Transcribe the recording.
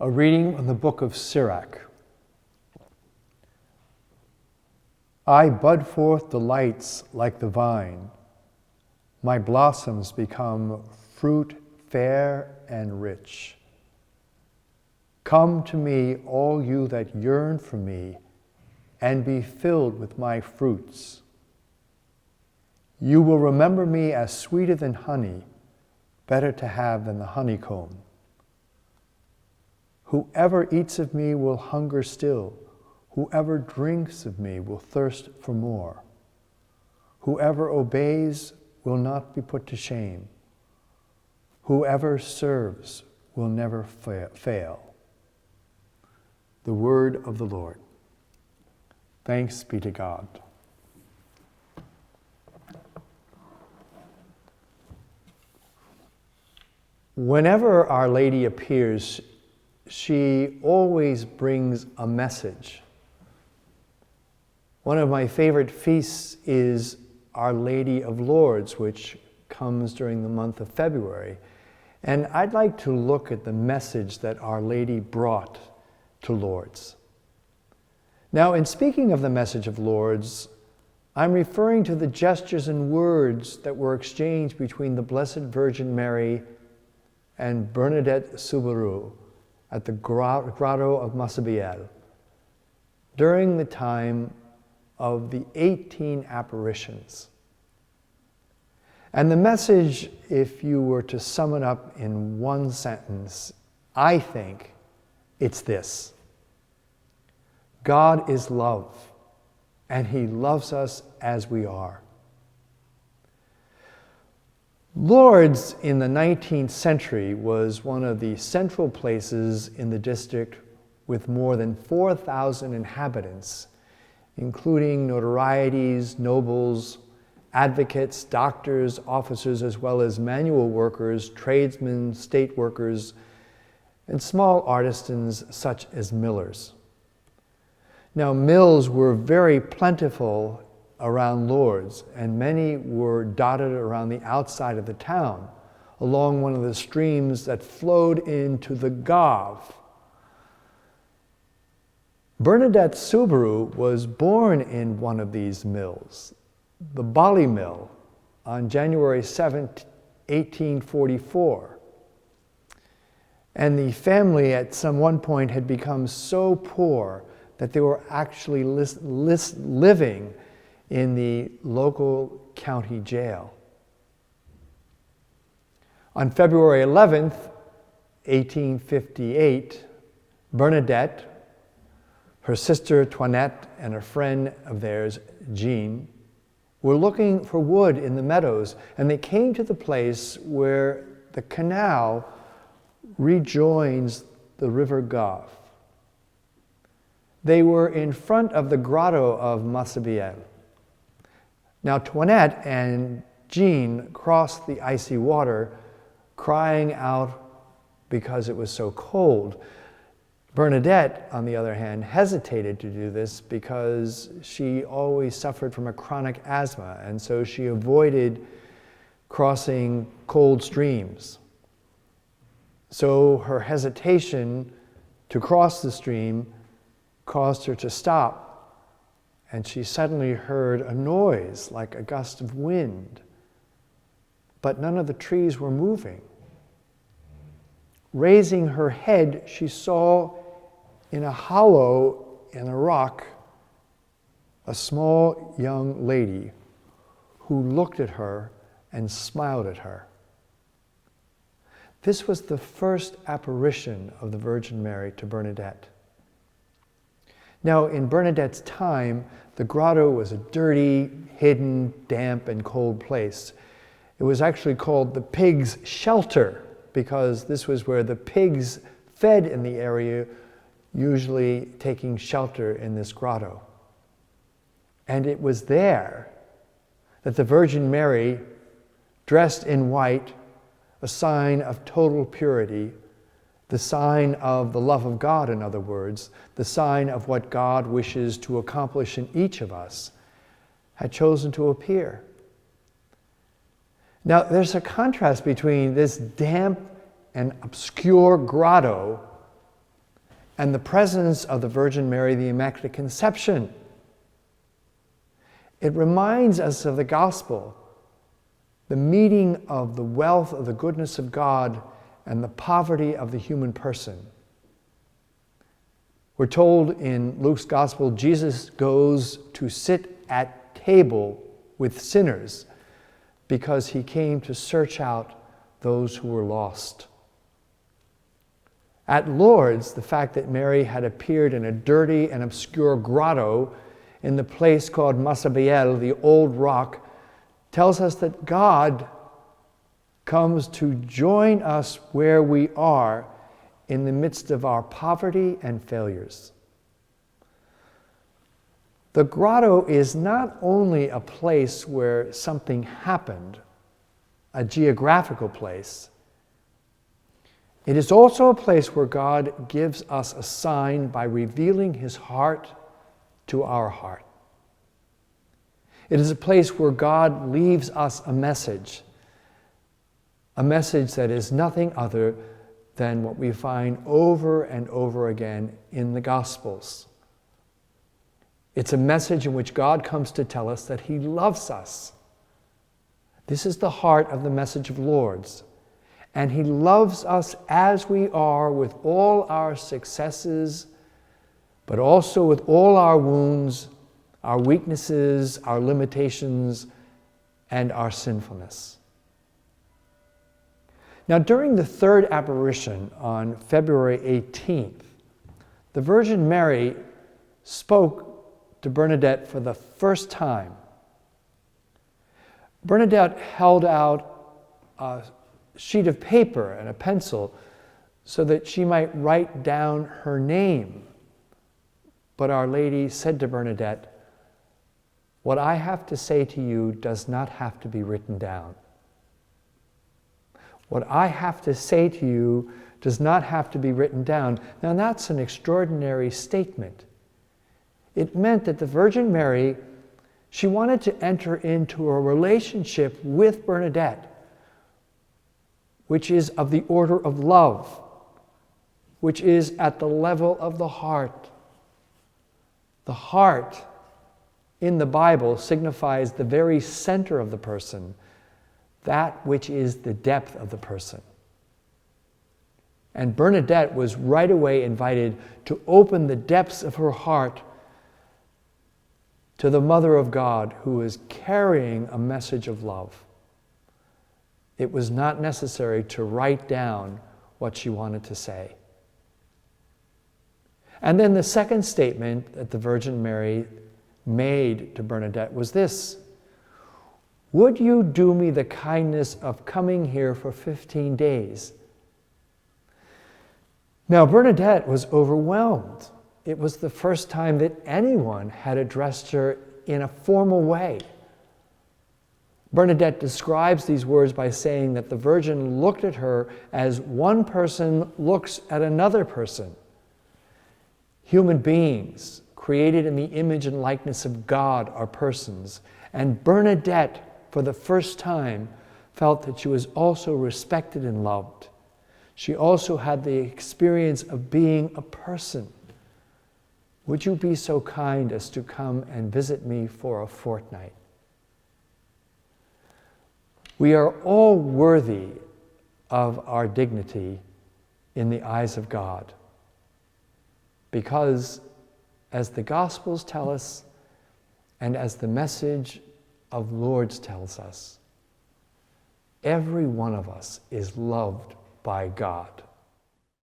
A reading from the book of Sirach. I bud forth delights like the vine. My blossoms become fruit fair and rich. Come to me, all you that yearn for me, and be filled with my fruits. You will remember me as sweeter than honey, better to have than the honeycomb. Whoever eats of me will hunger still. Whoever drinks of me will thirst for more. Whoever obeys will not be put to shame. Whoever serves will never fail. The word of the Lord. Thanks be to God. Whenever Our Lady appears, she always brings a message. One of my favorite feasts is Our Lady of Lourdes, which comes during the month of February. And I'd like to look at the message that Our Lady brought to Lourdes. Now, in speaking of the Message of Lourdes, I'm referring to the gestures and words that were exchanged between the Blessed Virgin Mary and Bernadette Soubirous at the Grotto of Massabielle during the time of the 18 apparitions. And the message, if you were to sum it up in one sentence, I think it's this: God is love, and He loves us as we are. Lourdes in the 19th century was one of the central places in the district with more than 4,000 inhabitants, including notorieties, nobles, advocates, doctors, officers, as well as manual workers, tradesmen, state workers, and small artisans such as millers. Now, mills were very plentiful around Lourdes, and many were dotted around the outside of the town, along one of the streams that flowed into the Gave. Bernadette Soubirous was born in one of these mills, the Bali Mill, on January 7, 1844. And the family at one point had become so poor that they were actually living in the local county jail. On February 11th, 1858, Bernadette, her sister Toinette, and a friend of theirs, Jean, were looking for wood in the meadows, and they came to the place where the canal rejoins the river Gave. They were in front of the Grotto of Massabielle. Now, Toinette and Jean crossed the icy water, crying out because it was so cold. Bernadette, on the other hand, hesitated to do this because she always suffered from a chronic asthma, and so she avoided crossing cold streams. So her hesitation to cross the stream caused her to stop, and she suddenly heard a noise like a gust of wind, but none of the trees were moving. Raising her head, she saw in a hollow in a rock a small young lady who looked at her and smiled at her. This was the first apparition of the Virgin Mary to Bernadette. Now, in Bernadette's time, the grotto was a dirty, hidden, damp, and cold place. It was actually called the pig's shelter because this was where the pigs fed in the area, usually taking shelter in this grotto. And it was there that the Virgin Mary, dressed in white, a sign of total purity, the sign of the love of God, in other words, the sign of what God wishes to accomplish in each of us, had chosen to appear. Now, there's a contrast between this damp and obscure grotto and the presence of the Virgin Mary, the Immaculate Conception. It reminds us of the gospel, the meeting of the wealth of the goodness of God and the poverty of the human person. We're told in Luke's gospel, Jesus goes to sit at table with sinners because he came to search out those who were lost. At Lourdes, the fact that Mary had appeared in a dirty and obscure grotto in the place called Massabielle, the old rock, tells us that God comes to join us where we are in the midst of our poverty and failures. The grotto is not only a place where something happened, a geographical place. It is also a place where God gives us a sign by revealing his heart to our heart. It is a place where God leaves us a message that is nothing other than what we find over and over again in the Gospels. It's a message in which God comes to tell us that he loves us. This is the heart of the Message of Lourdes. And he loves us as we are, with all our successes, but also with all our wounds, our weaknesses, our limitations, and our sinfulness. Now, during the third apparition on February 18th, the Virgin Mary spoke to Bernadette for the first time. Bernadette held out a sheet of paper and a pencil so that she might write down her name. But Our Lady said to Bernadette, "What I have to say to you does not have to be written down. What I have to say to you does not have to be written down." Now that's an extraordinary statement. It meant that the Virgin Mary, she wanted to enter into a relationship with Bernadette, which is of the order of love, which is at the level of the heart. The heart in the Bible signifies the very center of the person, that which is the depth of the person. And Bernadette was right away invited to open the depths of her heart to the Mother of God, who is carrying a message of love. It was not necessary to write down what she wanted to say. And then the second statement that the Virgin Mary made to Bernadette was this: "Would you do me the kindness of coming here for 15 days? Now, Bernadette was overwhelmed. It was the first time that anyone had addressed her in a formal way. Bernadette describes these words by saying that the Virgin looked at her as one person looks at another person. Human beings, created in the image and likeness of God, are persons. And Bernadette, for the first time, felt that she was also respected and loved. She also had the experience of being a person. Would you be so kind as to come and visit me for a fortnight?" We are all worthy of our dignity in the eyes of God, because, as the Gospels tell us, and as the Message of Lourdes tells us, every one of us is loved by God.